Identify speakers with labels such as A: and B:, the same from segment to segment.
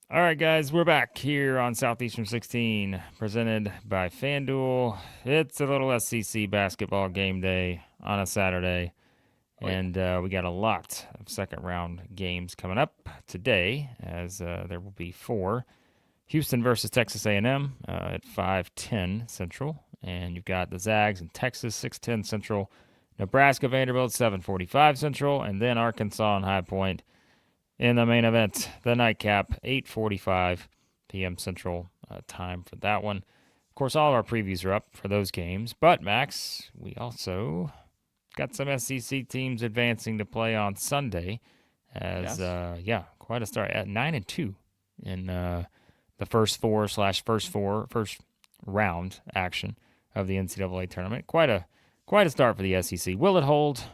A: All right, guys, we're back here on Southeastern 16, presented by FanDuel. It's a little SEC basketball game day on a Saturday,
B: Oh yeah.
A: and we got a lot of second round games coming up today, as there will be four. Houston versus Texas A&M at 5:10 Central, and you've got the Zags in Texas 6:10 Central, Nebraska Vanderbilt 7:45 Central, and then Arkansas and High Point in the main event, the nightcap, 8:45 p.m. Central time for that one. Of course, all of our previews are up for those games. But, Max, we also got some SEC teams advancing to play on Sunday as,
B: Yes.
A: quite a start at 9-2 in the first round action of the NCAA tournament. Quite a start for the SEC. Will it hold?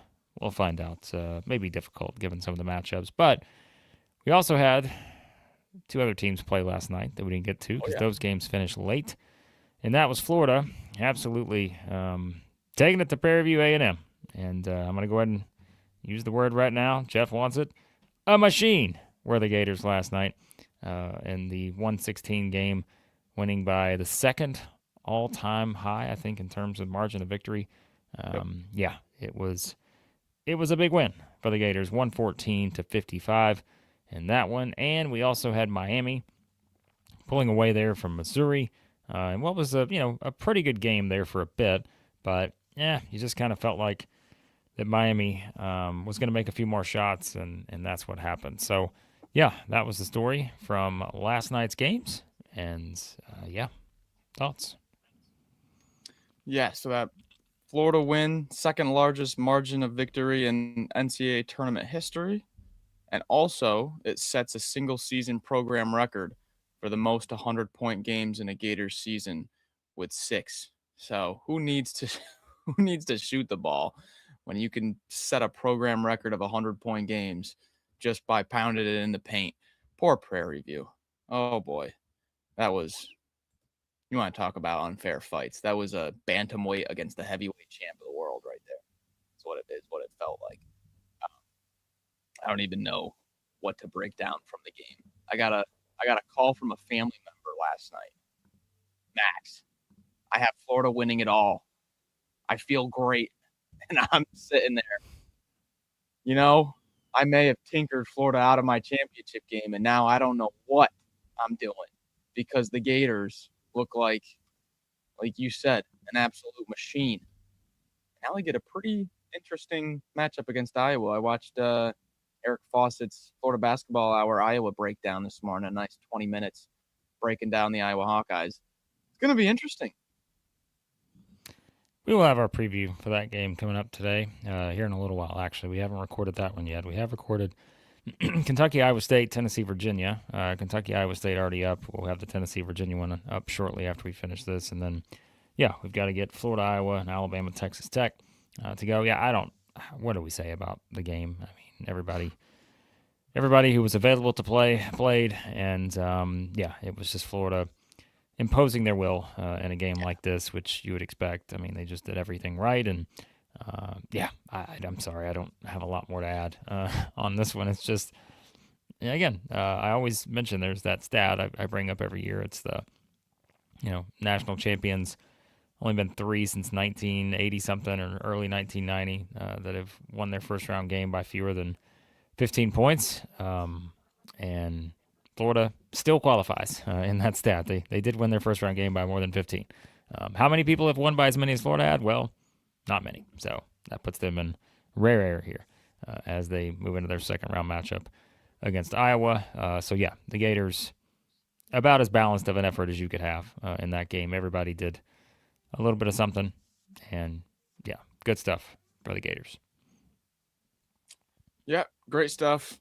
A: We'll find out. Maybe difficult given some of the matchups, but we also had two other teams play last night that we didn't get to
B: Oh
A: because
B: yeah.
A: those games finished late, and that was Florida absolutely taking it to Prairie View A&M. And I'm going to go ahead and use the word right now. Jeff wants it. A machine were the Gators last night in the 116 game, winning by the second all-time high, I think, in terms of margin of victory.
B: Yep.
A: Yeah, it was a big win for the Gators, 114-55 in that one. And we also had Miami pulling away there from Missouri, and what was a pretty good game there for a bit. But yeah, you just kind of felt like that Miami was going to make a few more shots, and that's what happened. So yeah, that was the story from last night's games. And yeah, thoughts?
B: Yeah. So that Florida win, second largest margin of victory in NCAA tournament history, and also it sets a single season program record for the most 100-point games in a Gators season with 6. So who needs to who needs to shoot the ball when you can set a program record of 100-point games just by pounding it in the paint? Poor Prairie View. Oh boy, that was, you want to talk about unfair fights. That was a bantamweight against the heavyweight champ of the world right there. That's what it is, what it felt like. I don't even know what to break down from the game. I got a call from a family member last night. Max, I have Florida winning it all. I feel great. And I'm sitting there. You know, I may have tinkered Florida out of my championship game, and now I don't know what I'm doing because the Gators look like you said, an absolute machine. Now they get a pretty interesting matchup against Iowa. I watched Eric Fawcett's Florida Basketball Hour Iowa breakdown this morning, a nice 20 minutes breaking down the Iowa Hawkeyes. It's going to be interesting.
A: We will have our preview for that game coming up today, here in a little while. Actually, we haven't recorded that one yet. We have recorded Kentucky, Iowa State, Tennessee, Virginia. Kentucky, Iowa State already up. We'll have the Tennessee, Virginia one up shortly after we finish this. And then, yeah, we've got to get Florida, Iowa, and Alabama, Texas Tech to go. Yeah, I don't. What do we say about the game? I mean, everybody who was available to play played, and yeah, it was just Florida imposing their will in a game like this, which you would expect. I mean, they just did everything right, and yeah, I'm sorry, I don't have a lot more to add on this one. It's just, yeah, again, I always mention there's that stat I bring up every year. It's the national champions. Only been three since 1980 something or early 1990 that have won their first round game by fewer than 15 points. And Florida still qualifies in that stat. They did win their first round game by more than 15. How many people have won by as many as Florida had? Well, not many. So that puts them in rare air here as they move into their second round matchup against Iowa. So yeah, the Gators about as balanced of an effort as you could have in that game. Everybody did a little bit of something, and yeah, good stuff for the Gators.
B: Yeah, great stuff.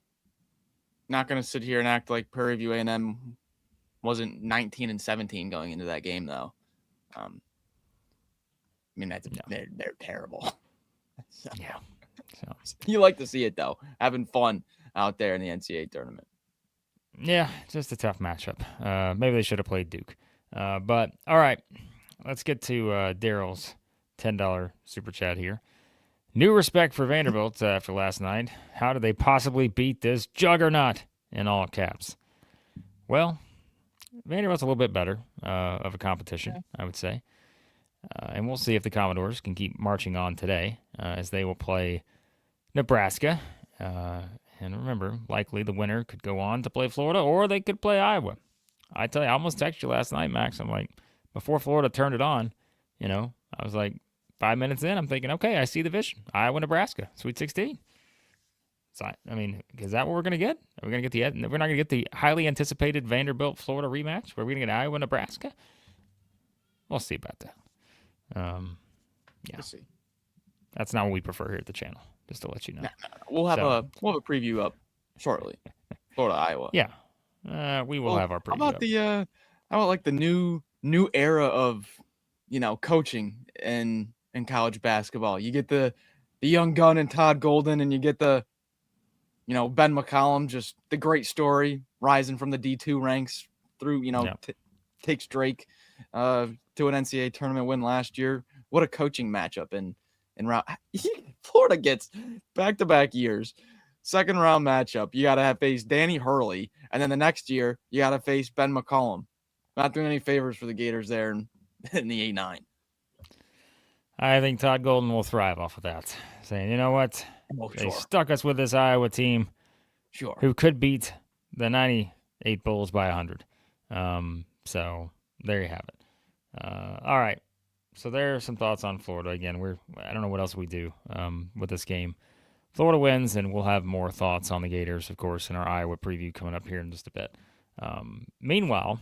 B: Not going to sit here and act like Prairie View A&M wasn't 19-17 going into that game, though. I mean, they're terrible. So,
A: Yeah. So
B: you like to see it, though, having fun out there in the NCAA tournament.
A: yeah, just a tough matchup. Maybe they should have played Duke. But all right, let's get to Daryl's $10 super chat here. New respect for Vanderbilt after last night. How did they possibly beat this juggernaut? In all caps. Well, Vanderbilt's a little bit better of a competition, I would say. And we'll see if the Commodores can keep marching on today as they will play Nebraska. And remember, likely the winner could go on to play Florida or they could play Iowa. I tell you, I almost texted you last night, Max. I'm like, before Florida turned it on, I was like 5 minutes in, I'm thinking, okay, I see the vision. Iowa, Nebraska, Sweet 16. So, I mean, is that what we're going to get? Are we going to get we're not going to get the highly anticipated Vanderbilt Florida rematch? We're going to get Iowa, Nebraska? We'll see about that. Yeah.
B: We'll see.
A: That's not what we prefer here at the channel, just to let you know.
B: No. We'll have a preview up shortly. Florida, Iowa.
A: Yeah. We will have our preview.
B: How about like the new era of, coaching in college basketball? You get the young gun and Todd Golden, and you get the Ben McCollum, just the great story, rising from the D2 ranks through, takes Drake to an NCAA tournament win last year. What a coaching matchup in round. Florida gets back-to-back years. Second round matchup, you got to face Danny Hurley, and then the next year you got to face Ben McCollum. Not doing any favors for the Gators there in the 8-9.
A: I think Todd Golden will thrive off of that, saying, you know what? They stuck us with this Iowa team who could beat the 98 Bulls by 100. So there you have it. All right. So there are some thoughts on Florida. Again, I don't know what else we do with this game. Florida wins, and we'll have more thoughts on the Gators, of course, in our Iowa preview coming up here in just a bit. Meanwhile,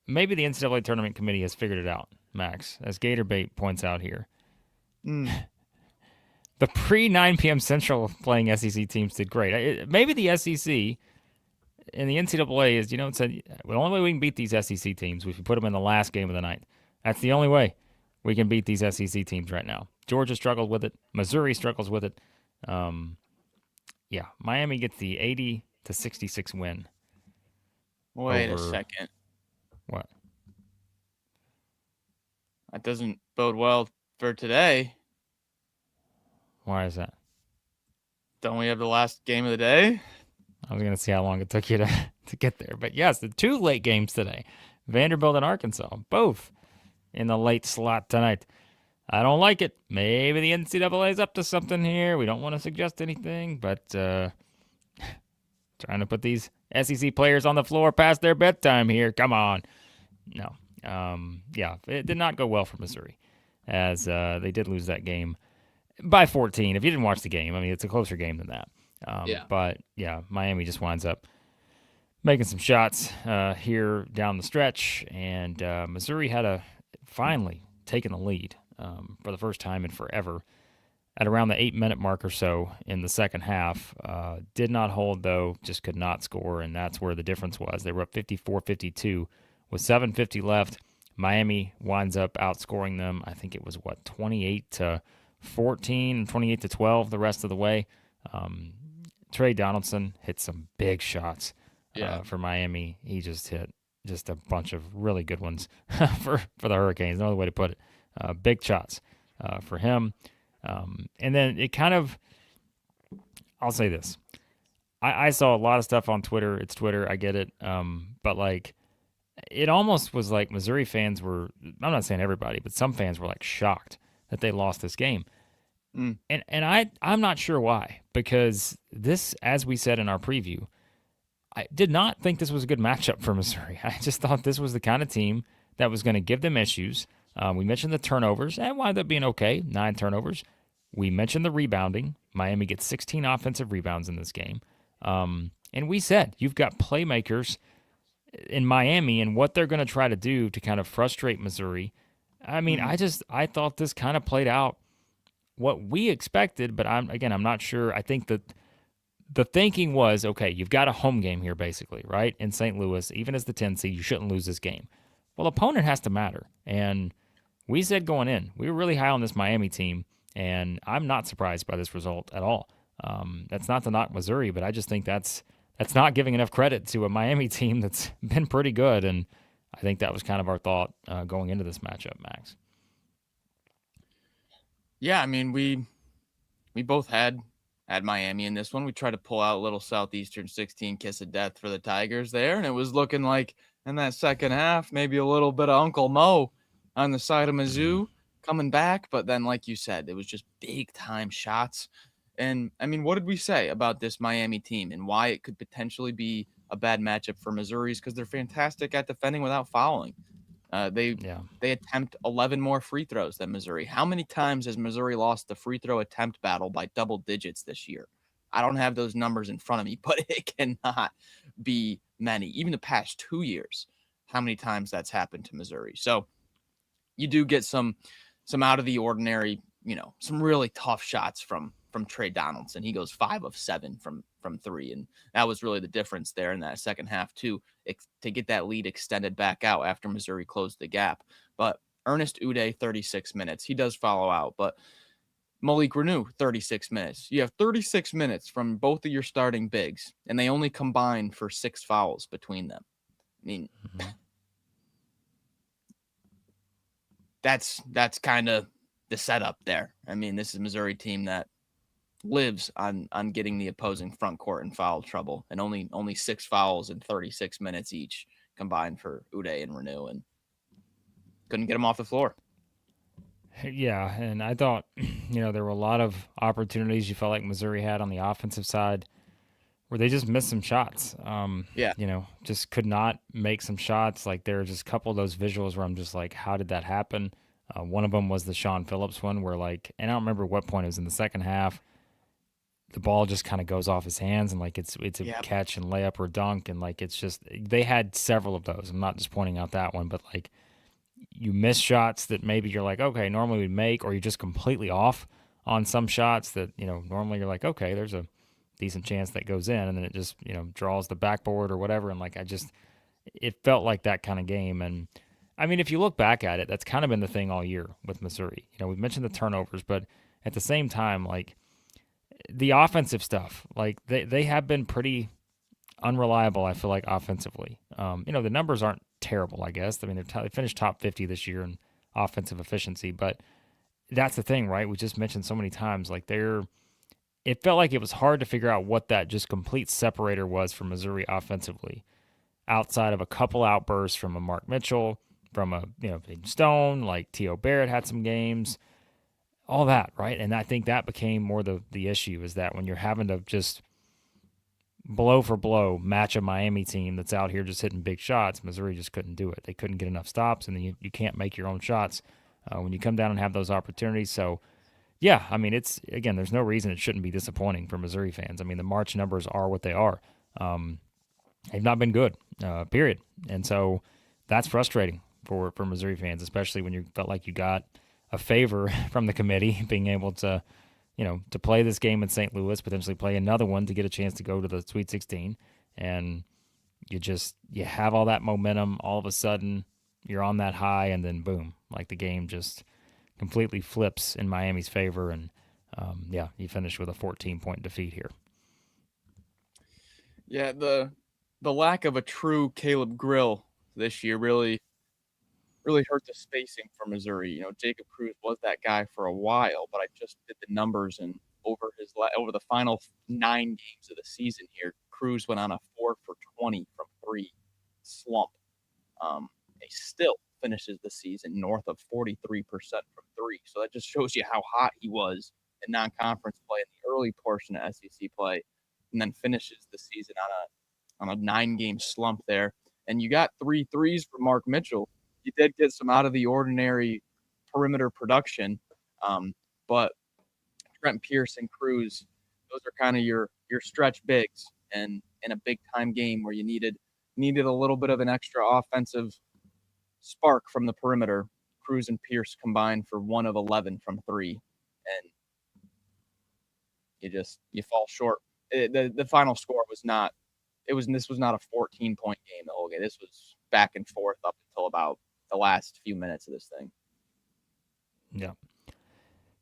A: maybe the NCAA Tournament Committee has figured it out, Max, as Gatorbait points out here. The pre-9 p.m. Central playing SEC teams did great. Maybe the SEC and the NCAA is, said, the only way we can beat these SEC teams is if we put them in the last game of the night. That's the only way we can beat these SEC teams right now. Georgia struggled with it. Missouri struggles with it. Miami gets the 80-66 win.
B: Wait a second.
A: What?
B: That doesn't bode well for today.
A: Why is that?
B: Don't we have the last game of the day?
A: I was going to see how long it took you to get there. But yes, the two late games today. Vanderbilt and Arkansas, both in the late slot tonight. I don't like it. Maybe the NCAA is up to something here. We don't want to suggest anything, but trying to put these SEC players on the floor past their bedtime here. Come on. No. It did not go well for Missouri, as they did lose that game by 14. If you didn't watch the game, I mean, it's a closer game than that. But, Miami just winds up making some shots here down the stretch, and Missouri had finally taken the lead for the first time in forever at around the 8-minute mark or so in the second half. Did not hold, though, just could not score, and that's where the difference was. They were up 54-52 with 7:50 left. Miami winds up outscoring them. I think it was, 28-14 and 28-12 the rest of the way. Trey Donaldson hit some big shots for Miami. He just hit a bunch of really good ones for the Hurricanes. No other way to put it. Big shots for him. And then it kind of, I'll say this. I saw a lot of stuff on Twitter. It's Twitter. I get it. But it almost was like Missouri fans were, I'm not saying everybody, but some fans were shocked that they lost this game. And I'm not sure why, because this, as we said in our preview, I did not think this was a good matchup for Missouri. I just thought this was the kind of team that was going to give them issues. We mentioned the turnovers, and wound up being okay, 9 turnovers. We mentioned the rebounding. Miami gets 16 offensive rebounds in this game. And we said, you've got playmakers in Miami and what they're going to try to do to kind of frustrate Missouri. I mean, I thought this kind of played out what we expected, but I'm not sure. I think that the thinking was, okay, you've got a home game here, basically, right? In St. Louis, even as the 10 seed, you shouldn't lose this game. Well, opponent has to matter. And we said going in, we were really high on this Miami team, and I'm not surprised by this result at all. That's not to knock Missouri, but I just think that's not giving enough credit to a Miami team that's been pretty good, and I think that was kind of our thought going into this matchup, Max.
B: Yeah, I mean, we both had had Miami in this one. We tried to pull out a little Southeastern 16 kiss of death for the Tigers there, and it was looking like in that second half, maybe a little bit of Uncle Mo on the side of Mizzou coming back. But then, like you said, it was just big-time shots. And, I mean, what did we say about this Miami team and why it could potentially be a bad matchup for Missouri's? Because they're fantastic at defending without fouling. They attempt 11 more free throws than Missouri. How many times has Missouri lost the free throw attempt battle by double digits this year? I don't have those numbers in front of me, but it cannot be many. Even the past 2 years, how many times that's happened to Missouri. So you do get some out of the ordinary, some really tough shots from Trey Donaldson. He goes 5 of 7 from three, and that was really the difference there in that second half too, to get that lead extended back out after Missouri closed the gap. But Ernest Uday, 36 minutes. He does follow out, but Malik Renew, 36 minutes. You have 36 minutes from both of your starting bigs, and they only combine for 6 fouls between them. I mean, that's kind of the setup there. I mean, this is a Missouri team that lives on getting the opposing front court in foul trouble, and only 6 fouls in 36 minutes each combined for Uday and Renew, and couldn't get them off the floor.
A: Yeah, and I thought, there were a lot of opportunities you felt like Missouri had on the offensive side where they just missed some shots. Just could not make some shots. Like there were just a couple of those visuals where I'm just like, how did that happen? One of them was the Sean Phillips one where and I don't remember what point it was in the second half. The ball just kind of goes off his hands and it's a catch and layup or dunk. And it's just, they had several of those. I'm not just pointing out that one, but you miss shots that maybe you're like, okay, normally we'd make, or you're just completely off on some shots that, normally you're like, okay, there's a decent chance that goes in. And then it just, draws the backboard or whatever. And it felt like that kind of game. And I mean, if you look back at it, that's kind of been the thing all year with Missouri. We've mentioned the turnovers, but at the same time, the offensive stuff, they have been pretty unreliable, I feel like, offensively. The numbers aren't terrible, I guess. I mean, they finished top 50 this year in offensive efficiency, but that's the thing, right? We just mentioned so many times, it felt like it was hard to figure out what that just complete separator was for Missouri offensively, outside of a couple outbursts from a Mark Mitchell, from a, Peyton Stone, T.O. Barrett had some games, all that, right? And I think that became more the issue, is that when you're having to just blow for blow match a Miami team that's out here just hitting big shots, Missouri just couldn't do it. They couldn't get enough stops, and then you can't make your own shots when you come down and have those opportunities. So, yeah, I mean, there's no reason it shouldn't be disappointing for Missouri fans. I mean, the March numbers are what they are. They've not been good, period. And so that's frustrating for Missouri fans, especially when you felt like you got a favor from the committee, being able to, to play this game in St. Louis, potentially play another one to get a chance to go to the Sweet 16. And you have all that momentum. All of a sudden, you're on that high, and then boom, the game just completely flips in Miami's favor. And, you finish with a 14-point defeat here.
B: Yeah, the lack of a true Caleb Grill this year really hurt the spacing for Missouri. Jacob Cruz was that guy for a while, but I just did the numbers, and over the final 9 games of the season here, Cruz went on a 4 for 20 from 3 slump. He still finishes the season north of 43% from 3. So that just shows you how hot he was in non-conference play in the early portion of SEC play, and then finishes the season on a 9-game slump there. And you got 3 threes from Mark Mitchell. You did get some out of the ordinary perimeter production, but Trent Pierce and Cruz, those are kind of your stretch bigs, and in a big time game where you needed a little bit of an extra offensive spark from the perimeter, Cruz and Pierce combined for 1 of 11 from 3, and you fall short. The final score was not. This was not a 14-point game the whole game. This was back and forth up until about the last few minutes of this thing.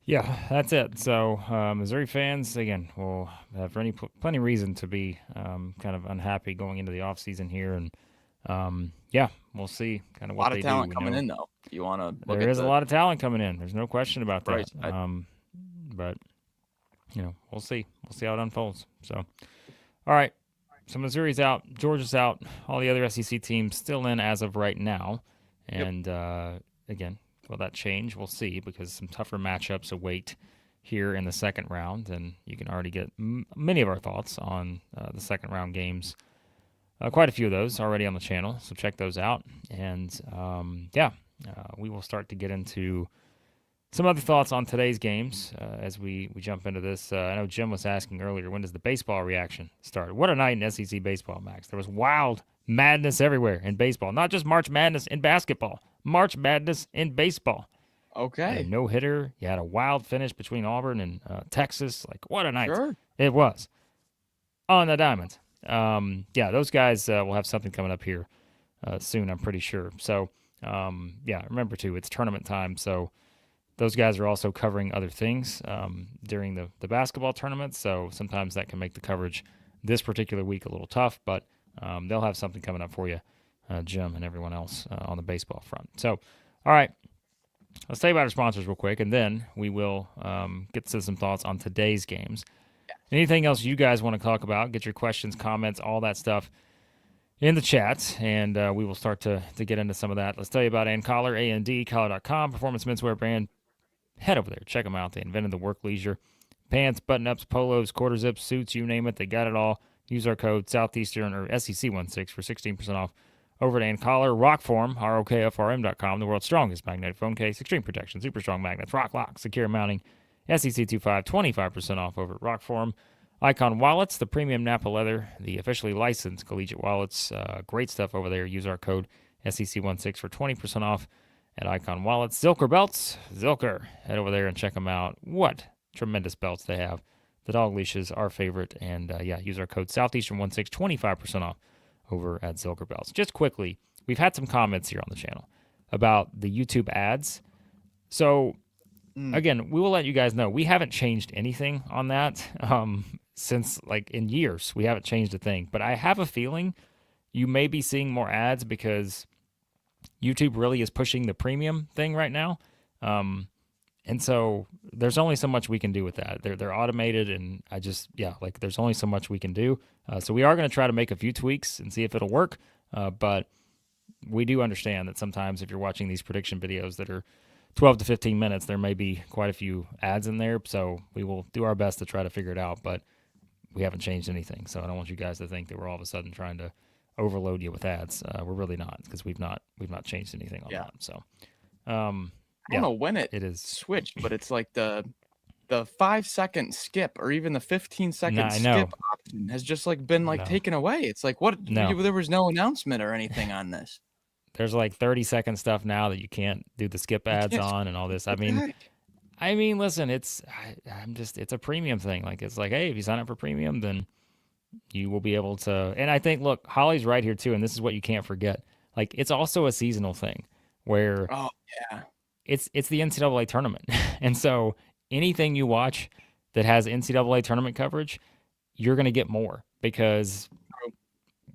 A: Yeah, that's it. So Missouri fans, again, will have plenty of reason to be kind of unhappy going into the offseason here. And, we'll see kind of what they do.
B: A lot of talent coming in, though. You want to
A: There is a lot of talent coming in. There's no question about that.
B: Right.
A: But we'll see. We'll see how it unfolds. So, all right. So Missouri's out, Georgia's out, all the other SEC teams still in as of right now.
B: Yep.
A: And again, will that change? We'll see, because some tougher matchups await here in the second round, and you can already get many of our thoughts on the second round games. Quite a few of those already on the channel, so check those out. And we will start to get into some other thoughts on today's games as we jump into this. I know Jim was asking earlier, when does the baseball reaction start? What a night in SEC baseball, Max. There was wild madness everywhere in baseball. Not just March Madness in basketball. March Madness in baseball.
B: Okay.
A: No hitter. You had a wild finish between Auburn and Texas. Like, what a night
B: Sure.
A: it was on the diamond. Those guys will have something coming up here soon, I'm pretty sure. So, remember, too, it's tournament time, so those guys are also covering other things during the basketball tournament, so sometimes that can make the coverage this particular week a little tough, but they'll have something coming up for you, Jim and everyone else on the baseball front. So, all right, let's tell you about our sponsors real quick, and then we will get to some thoughts on today's games. Anything else you guys want to talk about, get your questions, comments, all that stuff in the chat, and we will start to get into some of that. Let's tell you about Collar, collar.com, performance menswear brand. Head over there. Check them out. They invented the Workleisure. Pants, button-ups, polos, quarter zips, suits, you name it. They got it all. Use our code Southeastern or SEC16 for 16% off over at Collar. ROKFORM, ROKFRM.com, the world's strongest magnetic phone case. Extreme protection, super strong magnets, rock lock, secure mounting. SEC25, 25% off over at ROKFORM. Icon Wallets, the premium Napa leather, the officially licensed collegiate wallets. Great stuff over there. Use our code SEC16 for 20% off at Icon Wallets. ZILKER belts, ZILKER. Head over there and check them out. What tremendous belts they have. The dog leashes, our favorite. And use our code Southeastern16, 25% off over at ZILKER belts. Just quickly, we've had some comments here on the channel about the YouTube ads. So, again, we will let you guys know we haven't changed anything on that since, in years. We haven't changed a thing. But I have a feeling you may be seeing more ads because YouTube really is pushing the premium thing right now. And so there's only so much we can do with that. They're automated, and there's only so much we can do. So we are going to try to make a few tweaks and see if it'll work. But we do understand that sometimes if you're watching these prediction videos that are 12 to 15 minutes, there may be quite a few ads in there. So we will do our best to try to figure it out, but we haven't changed anything. So I don't want you guys to think that we're all of a sudden trying to overload you with ads. We're really not, because we've not changed anything on that. So
B: I don't know when it is switched, but it's like the 5-second skip or even the 15-second skip option has just been taken away. It's like, what?
A: No.
B: There was no announcement or anything on this.
A: There's 30-second stuff now that you can't do the skip ads on and all this. I mean, listen, it's a premium thing. It's like, hey, if you sign up for premium, then you will be able to. And I think, look, Holly's right here too, and this is what you can't forget. It's also a seasonal thing where it's the NCAA tournament, and so anything you watch that has NCAA tournament coverage, you're going to get more, because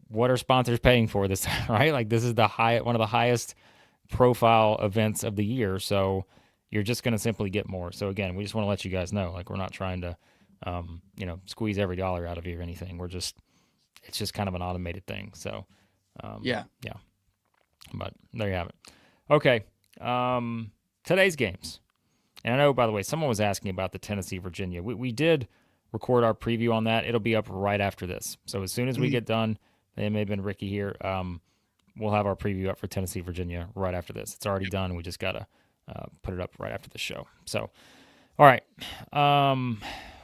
A: what are sponsors paying for this time, right? This is one of the highest profile events of the year, so you're just going to simply get more. So again, we just want to let you guys know, we're not trying to squeeze every dollar out of you or anything. It's just kind of an automated thing. So but there you have it. Okay. Today's games. And I know, by the way, someone was asking about the Tennessee-Virginia. We did record our preview on that. It'll be up right after this. So as soon as we get done, it may have been Ricky here, we'll have our preview up for Tennessee-Virginia right after this. It's already done. We just got to put it up right after the show. So, all right.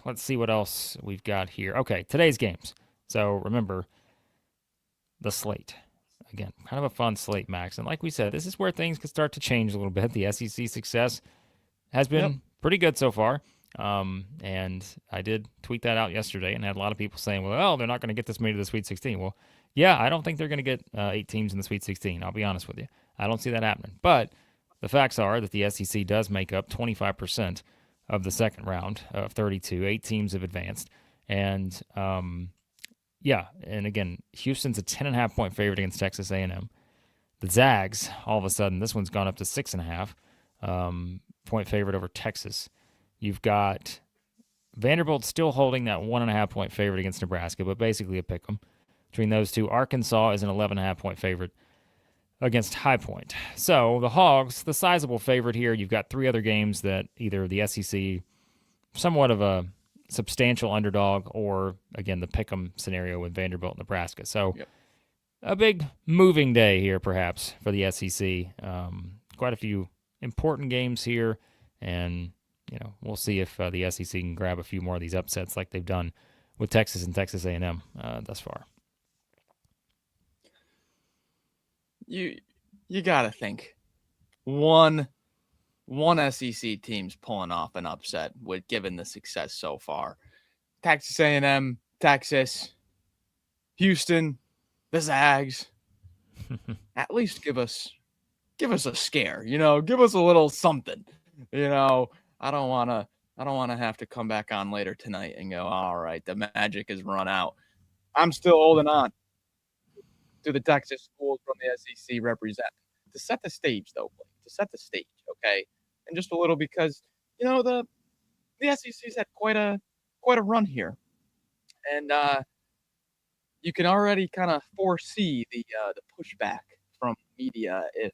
A: Let's see what else we've got here. Okay, today's games. So remember, the slate. Again, kind of a fun slate, Max. And like we said, this is where things can start to change a little bit. The SEC success has been pretty good so far. And I did tweet that out yesterday and had a lot of people saying, well, they're not going to get this many to the Sweet 16. Well, yeah, I don't think they're going to get 8 teams in the Sweet 16. I'll be honest with you. I don't see that happening. But the facts are that the SEC does make up 25% of the second round of 32. 8 teams have advanced. And, and again, Houston's a 10.5-point favorite against Texas A&M. The Zags, all of a sudden, this one's gone up to 6.5 point favorite over Texas. You've got Vanderbilt's still holding that 1.5-point favorite against Nebraska, but basically a pick 'em between those two. Arkansas is an 11.5-point favorite against High Point. So the Hogs, the sizable favorite here. You've got three other games that either the SEC, somewhat of a substantial underdog, or again the pick'em scenario with Vanderbilt, Nebraska. So a big moving day here, perhaps for the SEC. Quite a few important games here, and we'll see if the SEC can grab a few more of these upsets like they've done with Texas and Texas A&M thus far.
B: You gotta think one SEC team's pulling off an upset with given the success so far. Texas A&M, Texas, Houston, the Zags. At least give us a scare, give us a little something. I don't want to have to come back on later tonight and go, all right, the magic has run out. I'm still holding on to the Texas schools from the SEC represent. To set the stage, though, to set the stage, okay? And just a little because, the SEC's had quite a run here. And you can already kind of foresee the pushback from media if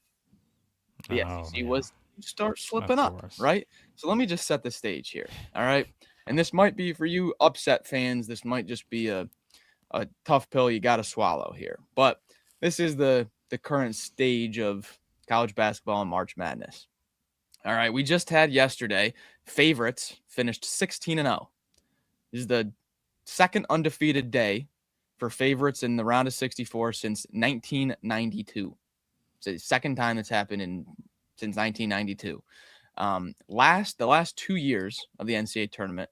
B: the SEC was to start slipping up, right? So let me just set the stage here, all right? And this might be for you upset fans. This might just be a tough pill you got to swallow here. But this is the current stage of college basketball and March Madness. All right, we just had yesterday, favorites finished 16-0. This is the second undefeated day for favorites in the round of 64 since 1992. It's the second time it's happened since 1992. The last 2 years of the NCAA tournament,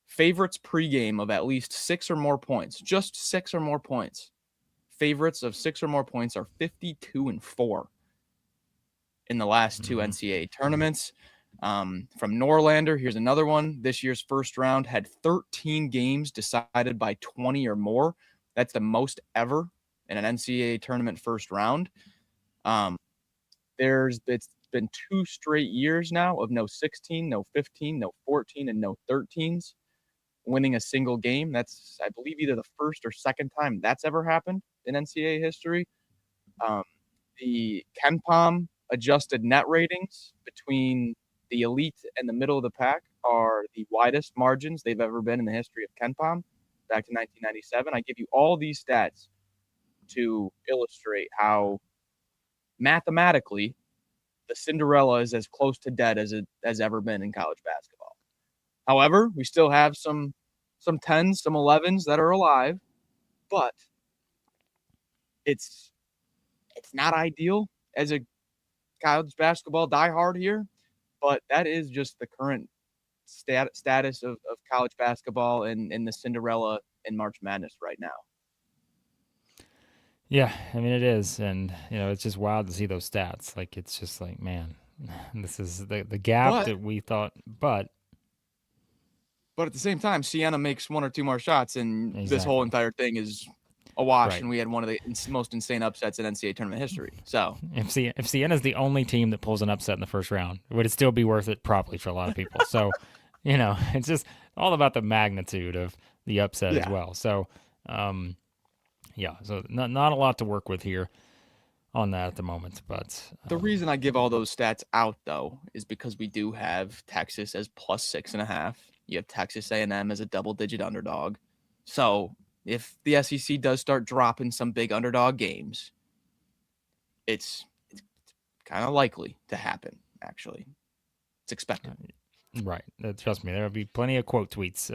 B: favorites pregame of at least 6 or more points, just 6 or more points. Favorites of 6 or more points are 52-4 in the last two NCAA tournaments. From Norlander, here's another one. This year's first round had 13 games decided by 20 or more. That's the most ever in an NCAA tournament first round. It's been 2 straight years now of no 16, no 15, no 14, and no 13s winning a single game. That's, I believe, either the first or second time that's ever happened in NCAA history. The KenPom adjusted net ratings between the elite and the middle of the pack are the widest margins they've ever been in the history of KenPom back to 1997. I give you all these stats to illustrate how mathematically the Cinderella is as close to dead as it has ever been in college basketball. However, we still have some 10s, some 11s that are alive, but it's not ideal as a college basketball diehard here, but that is just the current status of college basketball and the Cinderella in March Madness right now.
A: Yeah, I mean, it is. And, it's just wild to see those stats. Like, it's just like, man, this is the gap that we thought. But
B: at the same time, Siena makes 1 or 2 more shots, and this whole entire thing is a wash, and we had one of the most insane upsets in NCAA tournament history. So
A: if Siena's the only team that pulls an upset in the first round, would it still be worth it? Probably for a lot of people. So, it's just all about the magnitude of the upset as well. So, so not a lot to work with here on that at the moment. But
B: the reason I give all those stats out, though, is because we do have Texas as plus 6.5. You have Texas A&M as a double-digit underdog. So if the SEC does start dropping some big underdog games, it's kind of likely to happen, actually. It's expected.
A: Right. Trust me, there will be plenty of quote tweets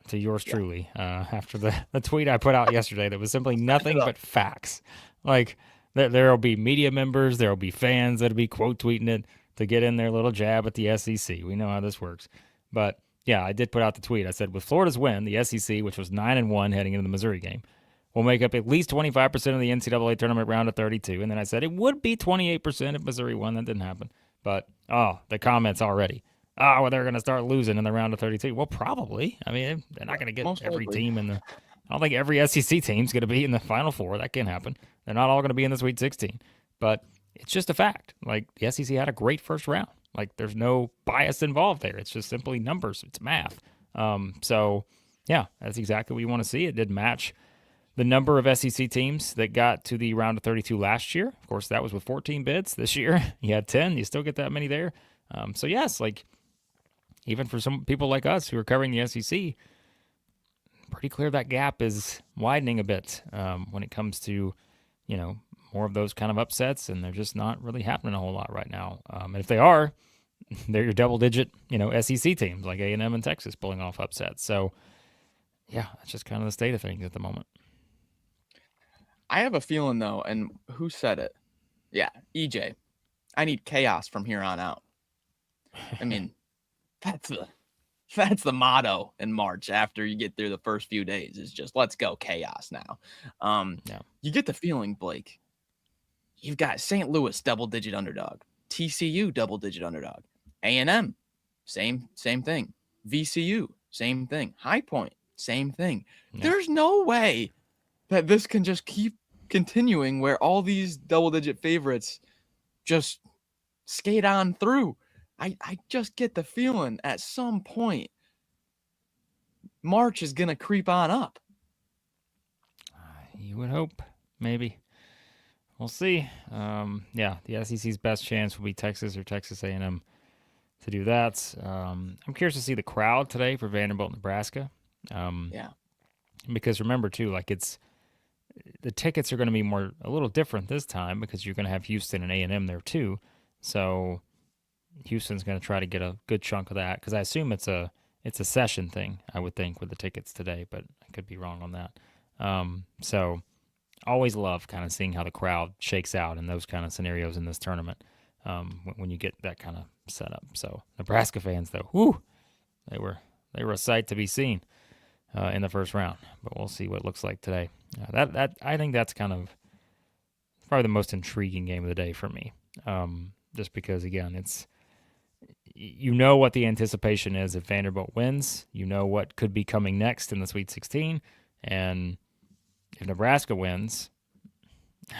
A: to yours truly after the tweet I put out yesterday that was simply nothing but facts. Like, there will be media members, there will be fans that will be quote tweeting it to get in their little jab at the SEC. We know how this works. But yeah, I did put out the tweet. I said, with Florida's win, the SEC, which was 9-1 heading into the Missouri game, will make up at least 25% of the NCAA tournament round of 32. And then I said it would be 28% if Missouri won. That didn't happen. But, the comments already. Well, they're going to start losing in the round of 32. Well, probably. I mean, they're not going to get every team in the – I don't think every SEC team's going to be in the Final Four. That can't happen. They're not all going to be in the Sweet 16. But it's just a fact. Like, the SEC had a great first round. Like, there's no bias involved there. It's just simply numbers. It's math. So, yeah, that's exactly what you want to see. It did match the number of SEC teams that got to the round of 32 last year. Of course, that was with 14 bids. This year, you had 10. You still get that many there. So, yes, like even for some people like us who are covering the SEC, pretty clear that gap is widening a bit when it comes to, more of those kind of upsets, and they're just not really happening a whole lot right now. And if they are, they're your double-digit, SEC teams like A&M and Texas pulling off upsets. So, yeah, that's just kind of the state of things at the moment.
B: I have a feeling, though, and who said it? Yeah, EJ. I need chaos from here on out. I mean, that's the motto in March after you get through the first few days is just let's go chaos now.
A: Yeah.
B: You get the feeling, Blake, you've got St. Louis double-digit underdog, TCU double-digit underdog, A&M, same thing, VCU, same thing, High Point, same thing. Yeah. There's no way that this can just keep continuing where all these double-digit favorites just skate on through. I just get the feeling at some point March is going to creep on up.
A: You would hope, maybe. We'll see. Yeah, the SEC's best chance will be Texas or Texas A&M to do that. I'm curious to see the crowd today for Vanderbilt, Nebraska.
B: Yeah.
A: Because remember, too, like the tickets are going to be a little different this time because you're going to have Houston and A&M there, too. So Houston's going to try to get a good chunk of that because I assume it's a session thing, I would think, with the tickets today, but I could be wrong on that. So always love kind of seeing how the crowd shakes out in those kind of scenarios in this tournament when you get that kind of setup. So Nebraska fans, though, whoo, they were a sight to be seen in the first round. But we'll see what it looks like today. That I think that's kind of probably the most intriguing game of the day for me, just because again it's. What the anticipation is if Vanderbilt wins. You know what could be coming next in the Sweet 16. And if Nebraska wins,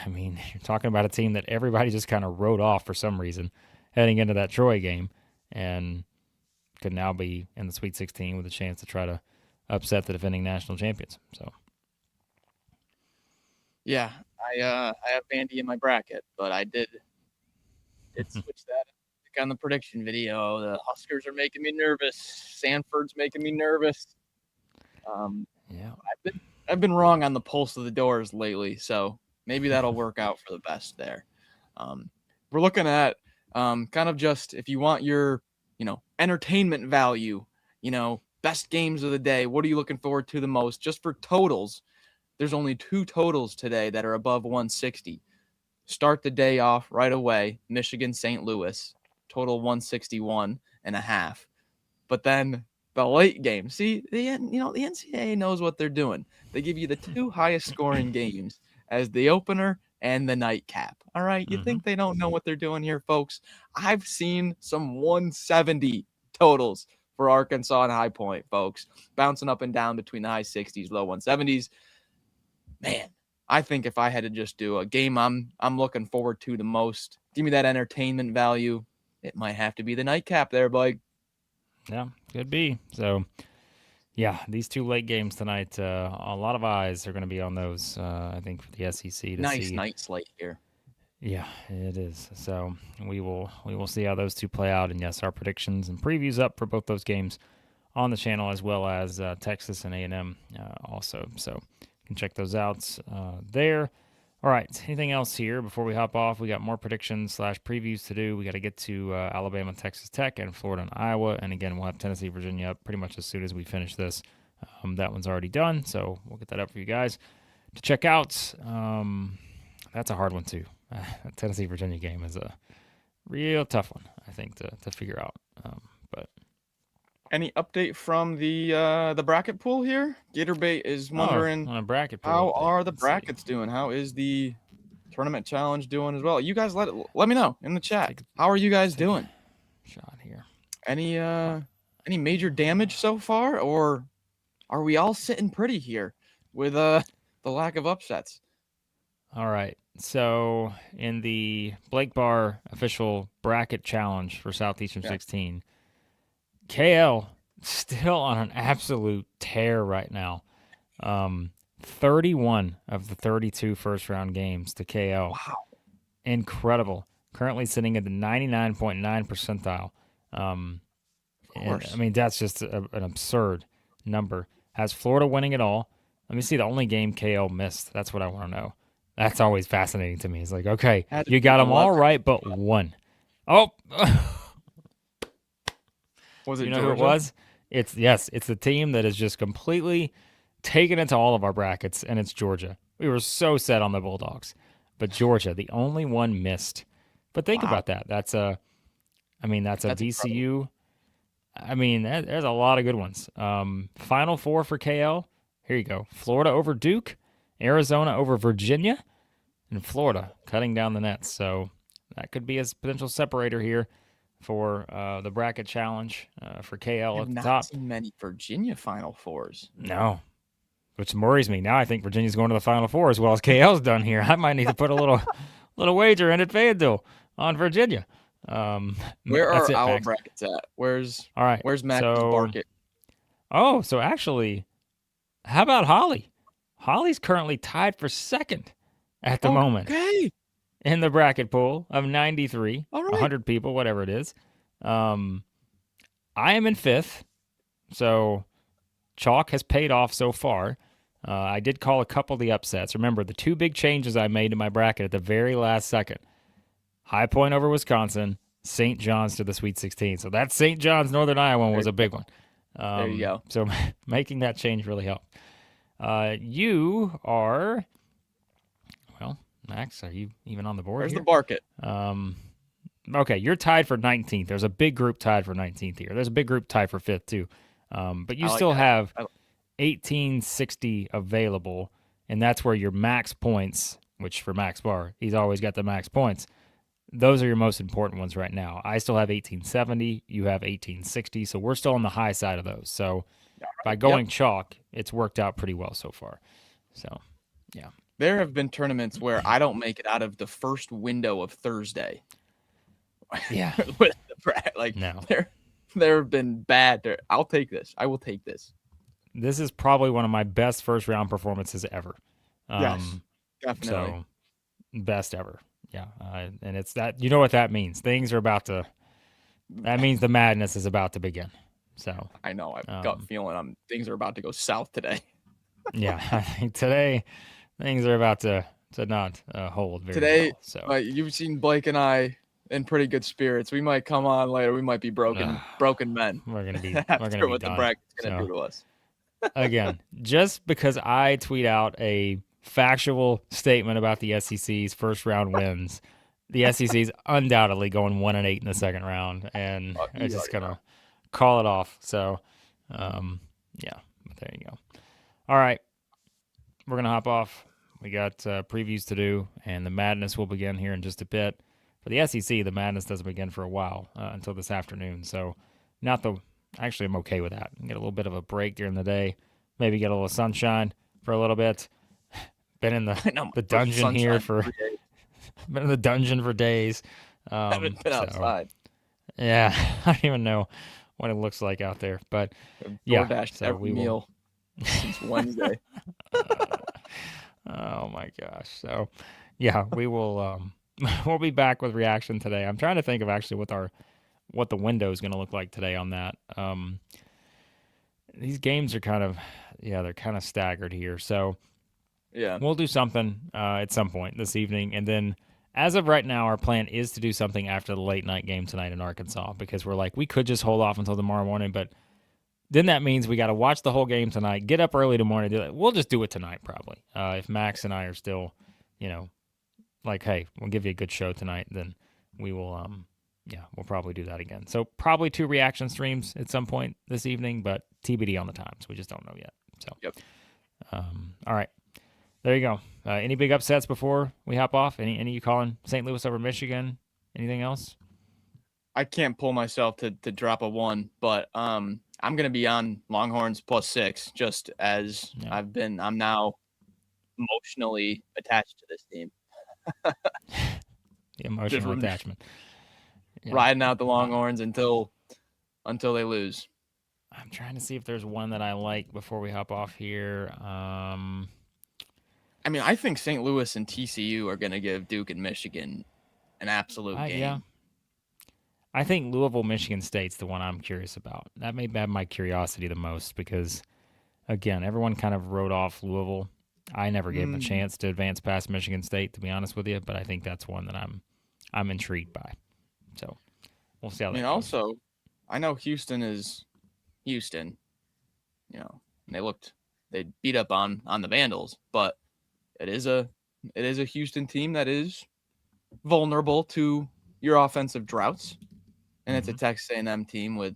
A: I mean, you're talking about a team that everybody just kind of wrote off for some reason heading into that Troy game and could now be in the Sweet 16 with a chance to try to upset the defending national champions. So,
B: yeah, I have Vandy in my bracket, but I did switch that on the prediction video. The Huskers are making me nervous. Sanford's making me nervous.
A: Yeah,
B: I've been wrong on the pulse of the doors lately, so maybe that'll work out for the best there. We're looking at kind of just if you want your entertainment value, best games of the day. What are you looking forward to the most? Just for totals, there's only 2 totals today that are above 160. Start the day off right away. Michigan, St. Louis. Total 161.5. But then the late game. See, the NCAA knows what they're doing. They give you the 2 highest scoring games as the opener and the nightcap. All right, you think they don't know what they're doing here, folks? I've seen some 170 totals for Arkansas and High Point, folks, bouncing up and down between the high 60s, low 170s. Man, I think if I had to just do a game I'm looking forward to the most, give me that entertainment value. It might have to be the nightcap there, Blake.
A: Yeah, could be. So, yeah, these 2 late games tonight, a lot of eyes are going to be on those, I think, for the SEC to see.
B: Nice night slate here.
A: Yeah, it is. So we will see how those 2 play out. And, yes, our predictions and previews up for both those games on the channel as well as Texas and A&M also. So you can check those out there. All right, anything else here before we hop off? We got more predictions/previews to do. We got to get to Alabama, Texas Tech, and Florida and Iowa. And again, we'll have Tennessee, Virginia up pretty much as soon as we finish this. That one's already done, so we'll get that up for you guys to check out. That's a hard one, too. Tennessee, Virginia game is a real tough one, I think, to figure out. But
B: any update from the bracket pool here? Gatorbait is wondering
A: on a bracket pool
B: how are the brackets doing? How is the tournament challenge doing as well? You guys let me know in the chat. How are you guys doing?
A: Shot here.
B: Any major damage so far, or are we all sitting pretty here with the lack of upsets?
A: All right. So in the Blake Barr official bracket challenge for Southeastern 16, KL still on an absolute tear right now. 31 of the 32 first-round games to KL.
B: Wow.
A: Incredible. Currently sitting at the 99.9 percentile.
B: Of course.
A: I mean, that's just an absurd number. Has Florida winning it all? Let me see the only game KL missed. That's what I want to know. That's always fascinating to me. It's like, okay, you got them all right, but one. Oh,
B: Was it
A: you know
B: Georgia?
A: who it was? It's the team that has just completely taken it to all of our brackets, and it's Georgia. We were so set on the Bulldogs, but Georgia, the only one missed. But think about that. That's a VCU.
B: Incredible.
A: I mean, there's a lot of good ones. Final four for KL. Here you go. Florida over Duke, Arizona over Virginia, and Florida cutting down the nets. So that could be a potential separator here for the bracket challenge for KL at the top.
B: Not seen many Virginia Final Fours.
A: No, which worries me. Now I think Virginia's going to the Final Four as well as KL's done here. I might need to put a little wager in at FanDuel on Virginia.
B: Where are our
A: Max.
B: brackets at? Where's Max's
A: so,
B: bracket?
A: Oh, so actually, how about Holly? Holly's currently tied for second at the moment in the bracket pool of 93, 100 people, whatever it is. I am in fifth, so chalk has paid off so far. I did call a couple of the upsets. Remember, the two big changes I made to my bracket at the very last second. High Point over Wisconsin, St. John's to the Sweet 16. So that St. John's Northern Iowa one was a big one.
B: There you go.
A: So making that change really helped. You are, well, Max, are you even on the board?
B: Where's
A: here?
B: the bracket?
A: Okay, you're tied for 19th. There's a big group tied for 19th here. There's a big group tied for 5th too. But you still have 1860 available, and that's where your max points, which for Max Barr, he's always got the max points. Those are your most important ones right now. I still have 1870. You have 1860. So we're still on the high side of those. So by going chalk, it's worked out pretty well so far. So, yeah.
B: There have been tournaments where I don't make it out of the first window of Thursday.
A: Yeah.
B: No. There have been bad. I'll take this. I will take this.
A: This is probably one of my best first round performances ever.
B: Yes, definitely.
A: So, best ever. Yeah, and it's that, you know what that means. That means the madness is about to begin. So
B: I know, I've got feeling things are about to go south today.
A: Yeah, I think today things are about to not hold very well. So
B: you've seen Blake and I in pretty good spirits. We might come on later. We might be broken men.
A: We're gonna be
B: what
A: done.
B: the bracket's gonna do to us.
A: Again, just because I tweet out a factual statement about the SEC's first round wins, the SEC's undoubtedly going 1-8 in the second round, and I'm just gonna call it off. So, yeah, there you go. All right, we're gonna hop off. We got previews to do, and the madness will begin here in just a bit. For the SEC, the madness doesn't begin for a while until this afternoon. So, actually, I'm okay with that. Get a little bit of a break during the day, maybe get a little sunshine for a little bit. Been in the dungeon here been in the dungeon for days.
B: Haven't been outside.
A: Yeah, I don't even know what it looks like out there, but
B: DoorDashed every meal since Wednesday.
A: Oh my gosh! So, yeah, we will. We'll be back with reaction today. I'm trying to think of actually what the window is going to look like today on that. These games are they're kind of staggered here, so.
B: Yeah,
A: we'll do something at some point this evening, and then as of right now, our plan is to do something after the late night game tonight in Arkansas, because we're like, we could just hold off until tomorrow morning, but then that means we got to watch the whole game tonight, get up early tomorrow to do it. We'll just do it tonight probably. If Max and I are still, like, hey, we'll give you a good show tonight, then we will, we'll probably do that again. So probably 2 reaction streams at some point this evening, but TBD on the times. We just don't know yet. So,
B: yep.
A: All right. There you go. Any big upsets before we hop off? Any you calling St. Louis over Michigan? Anything else?
B: I can't pull myself to drop a 1, but I'm going to be on Longhorns +6, just as I'm now emotionally attached to this team.
A: The emotional attachment.
B: Riding out the Longhorns until they lose.
A: I'm trying to see if there's one that I like before we hop off here.
B: I mean, I think St. Louis and TCU are going to give Duke and Michigan an absolute game.
A: Yeah. I think Louisville, Michigan State's the one I'm curious about. That may have my curiosity the most because, again, everyone kind of wrote off Louisville. I never gave them a chance to advance past Michigan State, to be honest with you, but I think that's one that I'm intrigued by. So we'll see how that goes.
B: Also, I know Houston is Houston, and they beat up on the Vandals, but it is a Houston team that is vulnerable to your offensive droughts, and it's a Texas A&M team with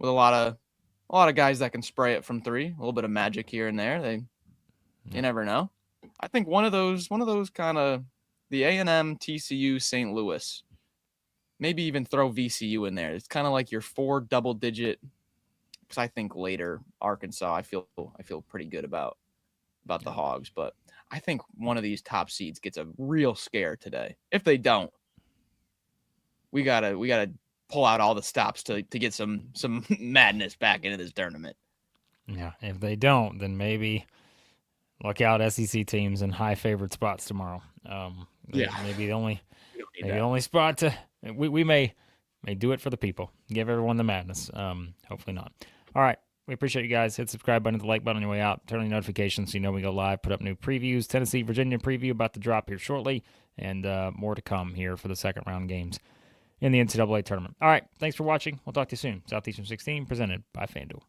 B: a lot of guys that can spray it from three, a little bit of magic here and there. You never know. I think one of those kind of the A&M, TCU, St. Louis, maybe even throw VCU in there. It's kind of like your 4 double-digit. Because I think later Arkansas, I feel pretty good about the Hogs, but I think one of these top seeds gets a real scare today. If they don't, we gotta pull out all the stops to get some madness back into this tournament.
A: Yeah, if they don't, then maybe look out SEC teams in high favorite spots tomorrow. Maybe the only spot to we may do it for the people. Give everyone the madness. Hopefully not. All right. We appreciate you guys. Hit the subscribe button, hit the like button on your way out. Turn on your notifications so you know we go live. Put up new previews. Tennessee, Virginia preview about to drop here shortly. And more to come here for the second round games in the NCAA tournament. All right. Thanks for watching. We'll talk to you soon. Southeastern 16 presented by FanDuel.